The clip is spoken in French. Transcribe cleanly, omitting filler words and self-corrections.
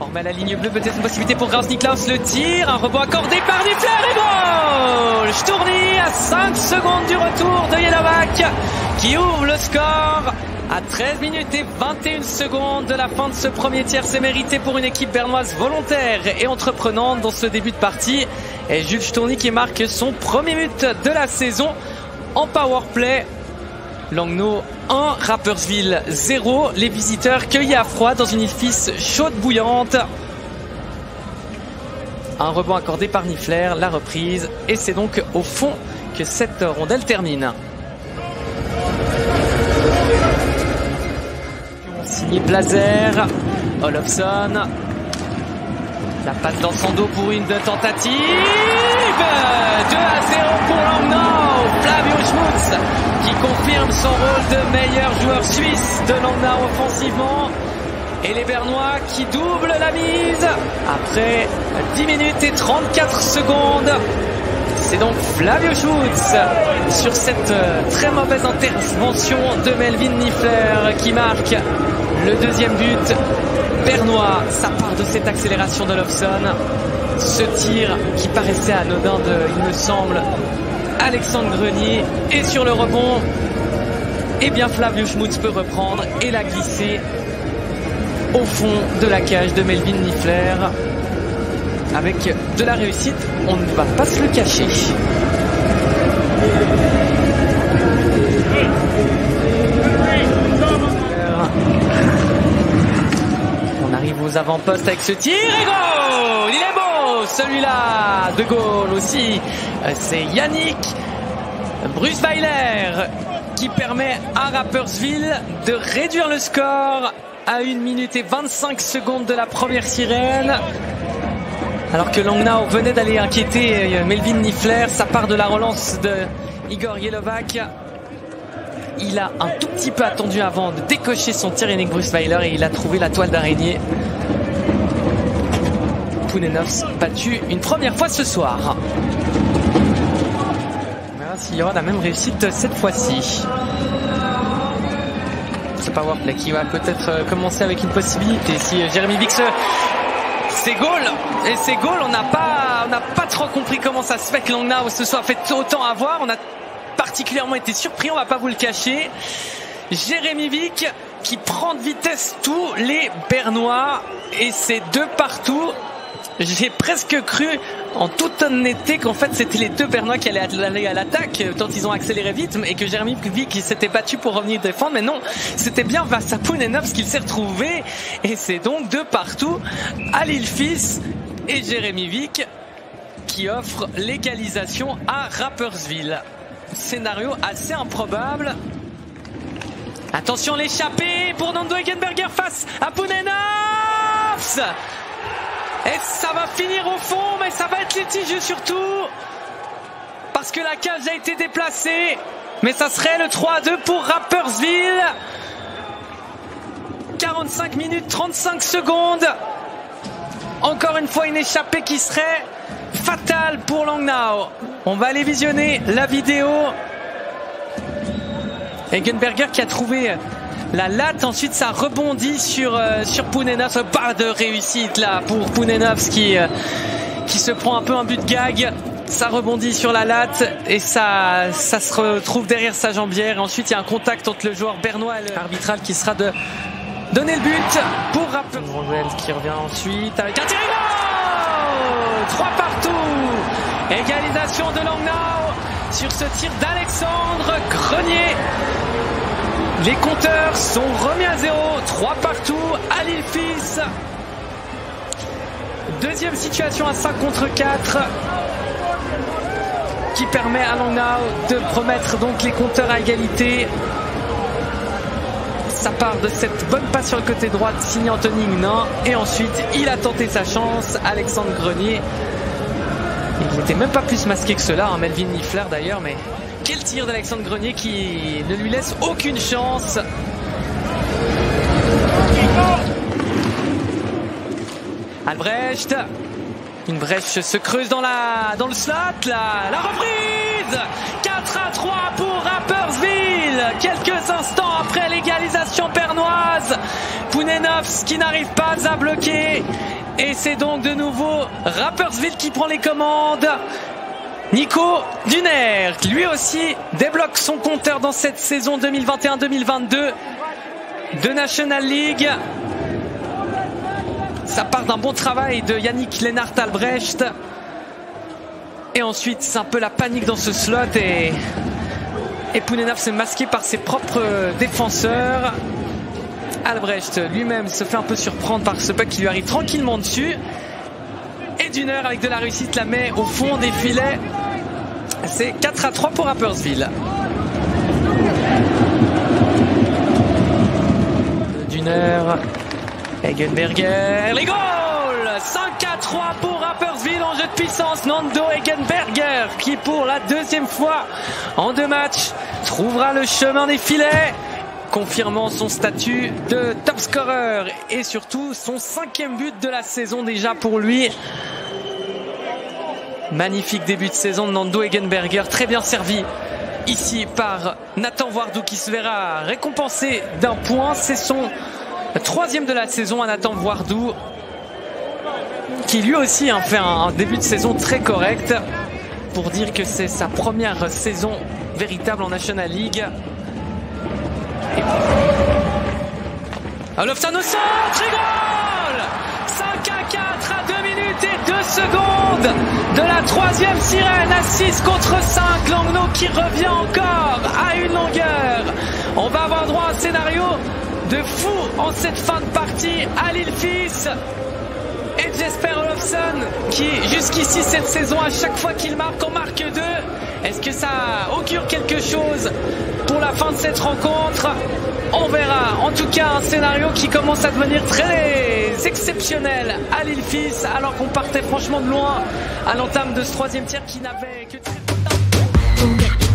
On remet la ligne bleue, peut-être une possibilité pour Klaus Niklaus, le tir, un rebond accordé par Niffler et goal! Sturny à 5 secondes du retour de Jelovac qui ouvre le score à 13 minutes et 21 secondes de la fin de ce premier tiers. C'est mérité pour une équipe bernoise volontaire et entreprenante dans ce début de partie. Et Jules Sturny qui marque son premier but de la saison en powerplay. Langnau 1, Rapperswil 0. Les visiteurs cueillis à froid dans une édifice chaude bouillante. Un rebond accordé par Niffler, la reprise. Et c'est donc au fond que cette rondelle termine. Signé Blazer, Olofsson. La passe dans son dos pour une tentative. 2-0 pour Langnau. Flavio Schmutz qui confirme son rôle de meilleur joueur suisse de Langnau offensivement. Et les Bernois qui doublent la mise après 10 minutes et 34 secondes. C'est donc Flavio Schmutz sur cette très mauvaise intervention de Melvin Niffler qui marque le deuxième but bernois. Ça part de cette accélération d'Olofsson. Ce tir qui paraissait anodin de, il me semble, Alexandre Grenier. Et sur le rebond, eh bien Flavio Schmutz peut reprendre et la glisser au fond de la cage de Melvin Niffler. Avec de la réussite, on ne va pas se le cacher. On arrive aux avant-postes avec ce tir et goal! Il est beau celui-là de goal aussi. C'est Yannick Brusweiler qui permet à Rapperswil de réduire le score à 1 minute et 25 secondes de la première sirène. Alors que Langnau venait d'aller inquiéter Melvin Niffler, ça part de la relance de Igor Jelovac. Il a un tout petit peu attendu avant de décocher son tir, Yannick Brusweiler, et il a trouvé la toile d'araignée. Pounenovs battu une première fois ce soir. On verra s'il y aura la même réussite cette fois-ci. Ce powerplay qui va peut-être commencer avec une possibilité. Si Jérémy Vix... C'est goal, et c'est goal, on n'a pas trop compris comment ça se fait que Langnau se soit fait autant avoir. On a particulièrement été surpris, on va pas vous le cacher. Jérémy Vick qui prend de vitesse tous les Bernois et c'est 2 partout. J'ai presque cru en toute honnêteté qu'en fait c'était les 2 Bernois qui allaient aller à l'attaque tant ils ont accéléré vite et que Jérémy Vick s'était battu pour revenir défendre, mais non, c'était bien Pounenovs qu'il s'est retrouvé et c'est donc 2 partout. Halil Fils et Jérémy Vick qui offrent l'égalisation à Rapperswil. Scénario assez improbable. Attention l'échappée pour Nando Eggenberger face à Pounenovs. Et ça va finir au fond, mais ça va être litigieux surtout. Parce que la cage a été déplacée. Mais ça serait le 3-2 pour Rapperswil. 45 minutes 35 secondes. Encore une fois une échappée qui serait fatale pour Langnau. On va aller visionner la vidéo. Eggenberger qui a trouvé la latte, ensuite ça rebondit sur Pounenovs. Pas de réussite là pour Pounenovs qui se prend un peu un but de gag. Ça rebondit sur la latte et ça se retrouve derrière sa jambière. Et ensuite il y a un contact entre le joueur bernois et l'arbitral qui sera de donner le but pour Rapperswil qui revient ensuite avec un tir. 3 partout. Égalisation de Langnau sur ce tir d'Alexandre Grenier. Les compteurs sont remis à 0, 3 partout, Halil Fils. Deuxième situation à 5 contre 4 qui permet à Langnau de remettre donc les compteurs à égalité. Ça part de cette bonne passe sur le côté droit signé Anthony Hugnin et ensuite il a tenté sa chance, Alexandre Grenier. Il n'était même pas plus masqué que cela, hein, Melvin Niffler d'ailleurs, mais quel tir d'Alexandre Grenier qui ne lui laisse aucune chance. Albrecht, une brèche se creuse dans le slot, la reprise. 4-3 pour Rapperswil, quelques instants après l'égalisation. champenoise. Pounenovs qui n'arrive pas à bloquer. Et c'est donc de nouveau Rapperswil qui prend les commandes. Nico Dunaert, lui aussi, débloque son compteur dans cette saison 2021-2022 de National League. Ça part d'un bon travail de Yannick Lennart Albrecht. Et ensuite, c'est un peu la panique dans ce slot. Et Pounenovs est masqué par ses propres défenseurs. Albrecht lui-même se fait un peu surprendre par ce puck qui lui arrive tranquillement dessus. Et Dunaert, avec de la réussite, la met au fond des filets. C'est 4-3 pour Rapperswil. Dunaert, Eggenberger, les goals! 5-3 pour Rapperswil en jeu de puissance. Nando Eggenberger qui pour la deuxième fois en 2 matchs trouvera le chemin des filets, confirmant son statut de top scorer et surtout son 5e but de la saison déjà pour lui. Magnifique début de saison de Nando Eggenberger, très bien servi ici par Nathan Wardou qui se verra récompensé d'un point. C'est son 3e de la saison à Nathan Wardou, qui lui aussi fait un début de saison très correct, pour dire que c'est sa première saison véritable en National League. Olofsson au centre, et goal! 5-4 à 2 minutes et 2 secondes de la 3e sirène à 6 contre 5. Langnau qui revient encore à une longueur. On va avoir droit à un scénario de fou en cette fin de partie à Lille-Fils. Et Jesper Olofsson qui jusqu'ici cette saison, à chaque fois qu'il marque, en marque 2. Est-ce que ça augure quelque chose pour la fin de cette rencontre? On verra. En tout cas, un scénario qui commence à devenir très exceptionnel à Lille-Fils, alors qu'on partait franchement de loin à l'entame de ce 3e tiers qui n'avait que très peu de temps.